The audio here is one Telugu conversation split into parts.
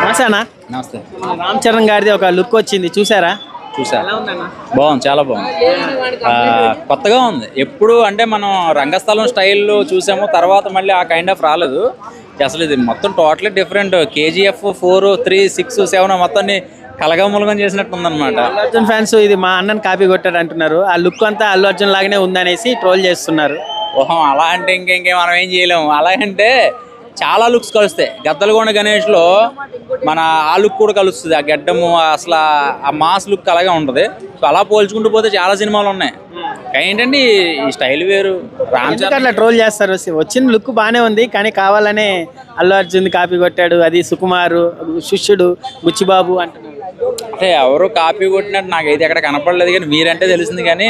నమస్తే అన్న. నమస్తే. రామ్ చరణ్ గారిది ఒక లుక్ వచ్చింది, చూసారా? బాగుంది, చాలా బాగుంది, కొత్తగా ఉంది. ఎప్పుడు అంటే మనం రంగస్థలం స్టైల్ చూసాము, తర్వాత మళ్ళీ ఆ కైండ్ ఆఫ్ రాలేదు అసలు. ఇది మొత్తం టోటలీ డిఫరెంట్. KGF 4, 3, 6, 7 మొత్తాన్ని కలగములగం చేసినట్టు ఉందన్నమాట. అల్లు అర్జున్ ఫ్యాన్స్ ఇది మా అన్నని కాపీ కొట్టాడు అంటున్నారు. ఆ లుక్ అంతా అల్లు అర్జున్ లాగానే ఉందనేసి ట్రోల్ చేస్తున్నారు. ఓహో, అలా అంటే ఇంకేం మనం ఏం చేయలేము. అలాగంటే చాలా లుక్స్ కలుస్తాయి. గద్దలగొండ గణేష్లో మన ఆ లుక్ కూడా కలుస్తుంది, ఆ గడ్డము, అసలు ఆ మాస్ లుక్ అలాగే ఉంటుంది. సో అలా పోల్చుకుంటూ పోతే చాలా సినిమాలు ఉన్నాయి. ఏంటంటే ఈ స్టైల్ వేరు. రామ్ చరణ్ అట్లా ట్రోల్ చేస్తారు. వచ్చిన లుక్ బాగానే ఉంది, కానీ కావాలనే అల్లు అర్జున్ కాపీ కొట్టాడు, అది సుకుమారు, శిష్యుడు, బుచ్చిబాబు అంటున్నారు. అంటే ఎవరు కాపీ కొట్టినట్టు నాకైతే ఎక్కడ కనపడలేదు, కానీ మీరంటే తెలిసింది. కానీ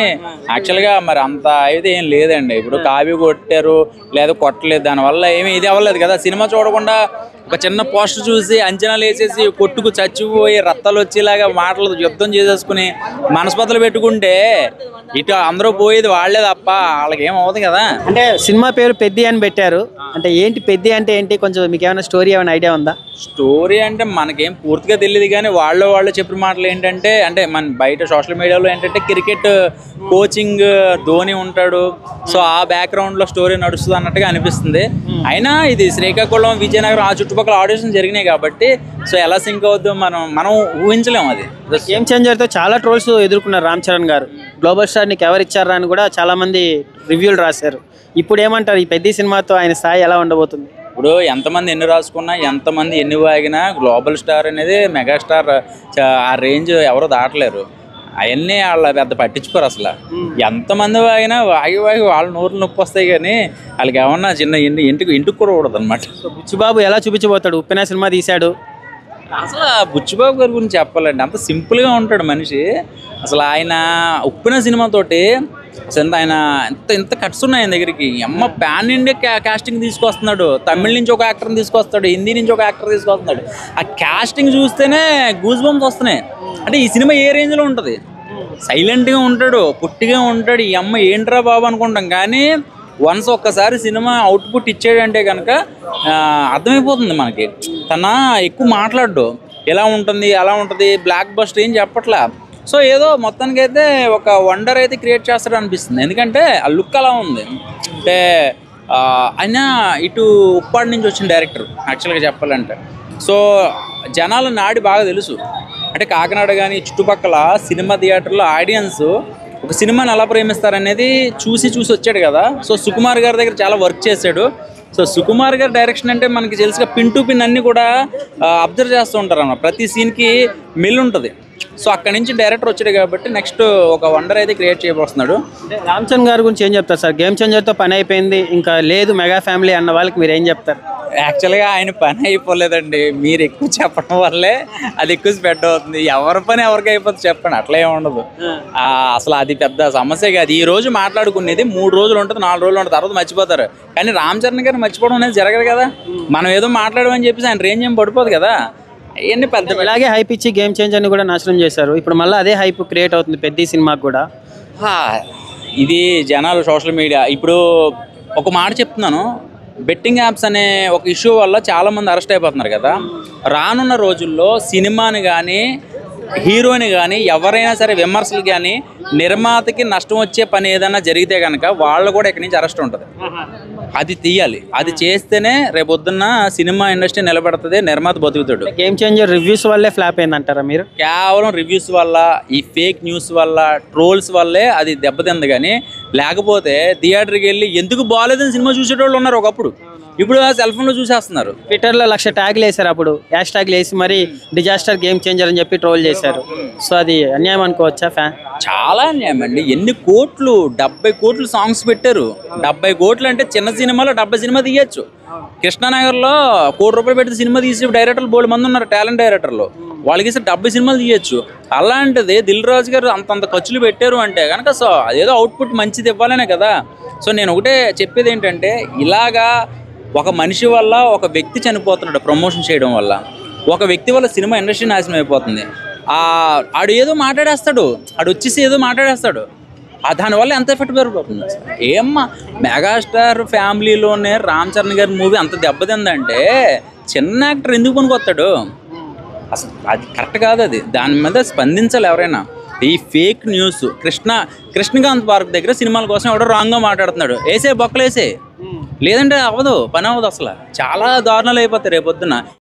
యాక్చువల్గా మరి అంత అయితే ఏం లేదండి. ఇప్పుడు కాపీ కొట్టారు లేదా కొట్టలేదు, దానివల్ల ఏమీ ఇది అవ్వలేదు కదా. సినిమా చూడకుండా ఒక చిన్న పోస్టర్ చూసి అంచనాలు వేసేసి కొట్టుకు చచ్చిపోయి రత్తాలు వచ్చేలాగా మాటలు యుద్ధం చేసేసుకుని మనస్పర్ధలు పెట్టుకుంటే ఇటు అందరూ పోయేది వాళ్లే తప్ప వాళ్ళకి ఏం అవ్వదు కదా. అంటే సినిమా పేరు పెద్ది అని పెట్టారు. అంటే ఏంటి పెద్ది అంటే ఏంటి, కొంచెం మీకు ఏమైనా స్టోరీ ఏమైనా ఐడియా ఉందా? స్టోరీ అంటే మనకేం పూర్తిగా తెలియదు, కానీ వాళ్ళు చెప్పిన మాటలు ఏంటంటే, అంటే మన బయట సోషల్ మీడియాలో ఏంటంటే క్రికెట్ కోచింగ్ ధోని ఉంటాడు, సో ఆ బ్యాక్గ్రౌండ్లో స్టోరీ నడుస్తుంది అన్నట్టుగా అనిపిస్తుంది. అయినా ఇది శ్రీకాకుళం, విజయనగరం ఆ చుట్టుపక్కల ఆడిషన్స్ జరిగినాయి కాబట్టి సో ఎలా సింక్ అవుద్దో మనం ఊహించలేము. అది గేమ్ చేంజర్తో చాలా ట్రోల్స్ ఎదుర్కొన్నారు రామ్ చరణ్ గారు. గ్లోబల్ స్టార్ నీకు ఎవరు ఇచ్చారా అని కూడా చాలా మంది రివ్యూలు రాశారు. ఇప్పుడు ఏమంటారు, ఈ పెద్ద సినిమాతో ఆయన స్థాయి ఎలా ఉండబోతుంది? ఇప్పుడు ఎంతమంది ఎన్ని రాసుకున్నా, ఎంతమంది ఎన్ని వాగినా గ్లోబల్ స్టార్ అనేది మెగాస్టార్ ఆ రేంజ్ ఎవరు దాటలేరు. అవన్నీ వాళ్ళ పెద్ద పట్టించుకోరు అసలు. ఎంతమంది వాగినా వాగి వాళ్ళ నోరులు నొప్పి వస్తాయి, కానీ వాళ్ళకి ఏమన్నా చిన్న ఇంటికి కూడా కూడదు అనమాట. బుచ్చిబాబు ఎలా చూపించబోతాడు? ఉప్పెన సినిమా తీశాడు. అసలు బుచ్చిబాబు గారి గురించి చెప్పాలండి, అంత సింపుల్గా ఉంటాడు మనిషి. అసలు ఆయన ఉప్పెన సినిమాతోటి అసలు ఆయన ఎంత కట్స్ ఉన్నాయి ఆయన దగ్గరికి. అమ్మ పాన్ ఇండియా కాస్టింగ్ తీసుకొస్తున్నాడు, తమిళ నుంచి ఒక యాక్టర్ని తీసుకొస్తాడు, హిందీ నుంచి ఒక యాక్టర్ తీసుకొస్తున్నాడు. ఆ కాస్టింగ్ చూస్తేనే గూస్ బంప్స్ వస్తున్నాయి. అంటే ఈ సినిమా ఏ రేంజ్లో ఉంటుంది, సైలెంట్గా ఉంటాడు, పుట్టిగా ఉంటాడు. ఈ అమ్మ ఏంట్రా బాబు అనుకుంటాం, కానీ వన్స్ ఒక్కసారి సినిమా అవుట్పుట్ ఇచ్చాడంటే కనుక అర్థమైపోతుంది మనకి. తన ఎక్కువ మాట్లాడు, ఎలా ఉంటుంది అలా ఉంటుంది, బ్లాక్ బస్టర్ ఏం చెప్పట్లా. సో ఏదో మొత్తానికైతే ఒక వండర్ అయితే క్రియేట్ చేస్తాడు అనిపిస్తుంది. ఎందుకంటే ఆ లుక్ అలా ఉంది. అంటే ఆయన ఇటు ఉప్పాడి నుంచి వచ్చిన డైరెక్టర్ యాక్చువల్గా చెప్పాలంటే. సో జనాల నాడి బాగా తెలుసు. అంటే కాకినాడ కానీ చుట్టుపక్కల సినిమా థియేటర్లో ఆడియన్స్ ఒక సినిమాని ఎలా ప్రేమిస్తారనేది చూసి వచ్చాడు కదా. సో సుకుమార్ గారి దగ్గర చాలా వర్క్ చేశాడు. సో సుకుమార్ గారి డైరెక్షన్ అంటే మనకి తెలుసుగా పిన్ టు పిన్ అన్నీ కూడా అబ్జర్వ్ చేస్తూ ఉంటారు అన్నమాట. ప్రతి సీన్కి మెల్ ఉంటుంది. సో అక్కడి నుంచి డైరెక్టర్ వచ్చాడు కాబట్టి నెక్స్ట్ ఒక వండర్ అయితే క్రియేట్ చేయబోతున్నాడు. రామ్ చరణ్ గారి గురించి ఏం చెప్తారు సార్? గేమ్ చేంజర్తో పని అయిపోయింది, ఇంకా లేదు మెగా ఫ్యామిలీ అన్న వాళ్ళకి మీరు ఏం చెప్తారు? యాక్చువల్గా ఆయన పని అయిపోలేదండి, మీరు ఎక్కువ చెప్పడం వల్లే అది ఎక్కువ స్ప్రెడ్ అవుతుంది. ఎవరి పని ఎవరికి అయిపోతుంది చెప్పండి, అట్లా ఏమి ఉండదు. అసలు అది పెద్ద సమస్య కాదు. ఈ రోజు మాట్లాడుకునేది 3 రోజులు ఉంటుంది, 4 రోజులు ఉంటుంది, తర్వాత మర్చిపోతారు. కానీ రామ్ చరణ్ గారిని మర్చిపోవడం అనేది జరగదు కదా. మనం ఏదో మాట్లాడమని చెప్పేసి ఆయన రేంజ్ ఏం పడిపోదు కదా. ఇవన్నీ పెద్ద ఇలాగే హైప్ ఇచ్చి గేమ్ చేంజర్ ని కూడా నాశనం చేశారు. ఇప్పుడు మళ్ళీ అదే హైప్ క్రియేట్ అవుతుంది పెద్ద సినిమాకి కూడా. ఇది జనాలు సోషల్ మీడియా. ఇప్పుడు ఒక మాట చెప్తున్నాను, బెట్టింగ్ యాప్స్ అనే ఒక ఇష్యూ వల్ల చాలామంది అరెస్ట్ అయిపోతున్నారు కదా. రానున్న రోజుల్లో సినిమాని కానీ హీరోని కానీ ఎవరైనా సరే విమర్శలు కానీ నిర్మాతకి నష్టం వచ్చే పని ఏదైనా జరిగితే కనుక వాళ్ళు కూడా ఇక్కడి నుంచి అరెస్ట్ ఉంటుంది. అది తీయాలి. అది చేస్తేనే రేపొద్దున్న సినిమా ఇండస్ట్రీ నిలబడుతుంది, నిర్మాత బతుకుతాడు. గేమ్ చేంజర్ రివ్యూస్ వల్లే ఫ్లాప్ అయిందంటారా మీరు? కేవలం రివ్యూస్ వల్ల, ఈ ఫేక్ న్యూస్ వల్ల, ట్రోల్స్ వల్లే అది దెబ్బతింది. కానీ లేకపోతే థియేటర్కి వెళ్ళి ఎందుకు బాగాలేదని సినిమా చూసేటోళ్ళు ఉన్నారు ఒకప్పుడు. ఇప్పుడు సెల్ ఫోన్లో చూసేస్తున్నారు. ట్విట్టర్లో 1,00,000 ట్యాగ్లు వేశారు, అప్పుడు హ్యాష్ ట్యాగ్లు వేసి మరి డిజాస్టర్ గేమ్ చేంజర్ అని చెప్పి ట్రోల్ చేశారు. సో అది అన్యాయం అనుకోవచ్చా? చాలా అన్యాయం అండి. ఎన్ని కోట్లు, 70 కోట్లు సాంగ్స్ పెట్టారు. 70 కోట్లు అంటే చిన్న సినిమాలో 70 సినిమా తీయచ్చు. కృష్ణానగర్లో ₹1 కోటి పెడితే సినిమా తీసే డైరెక్టర్లు 3 మంది ఉన్నారు, టాలెంట్ డైరెక్టర్లు. వాళ్ళకి 70 సినిమాలు తీయచ్చు. అలాంటిది దిల్ రాజు గారు అంతంత ఖర్చులు పెట్టారు అంటే కనుక సో అదేదో అవుట్పుట్ మంచిది ఇవ్వాలనే కదా. సో నేను ఒకటే చెప్పేది ఏంటంటే, ఇలాగా ఒక మనిషి వల్ల ఒక వ్యక్తి చనిపోతున్నాడు ప్రమోషన్ చేయడం వల్ల. ఒక వ్యక్తి వల్ల సినిమా ఇండస్ట్రీ నాశనం అయిపోతుంది. ఆడు ఏదో మాట్లాడేస్తాడు, ఆడు వచ్చేసి ఏదో మాట్లాడేస్తాడు. దానివల్ల ఎంత ఎఫెక్ట్ పెరిగిపోతుంది అసలు. ఏమ్మా మెగాస్టార్ ఫ్యామిలీలోనే రామ్ చరణ్ గారి మూవీ అంత దెబ్బతిందంటే చిన్న యాక్టర్ ఎందుకు పనికొస్తాడు? అసలు అది కరెక్ట్ కాదు. అది దాని మీద స్పందించాలి ఎవరైనా. ఈ ఫేక్ న్యూస్ కృష్ణకాంత్ పార్క్ దగ్గర సినిమాల కోసం ఎవడో రాంగ్గా మాట్లాడుతున్నాడు, వేసే బొక్కలేసే, లేదంటే అవ్వదు, పని అవ్వదు. అసలు చాలా దారుణాలు అయిపోతాయి రేపొద్దున.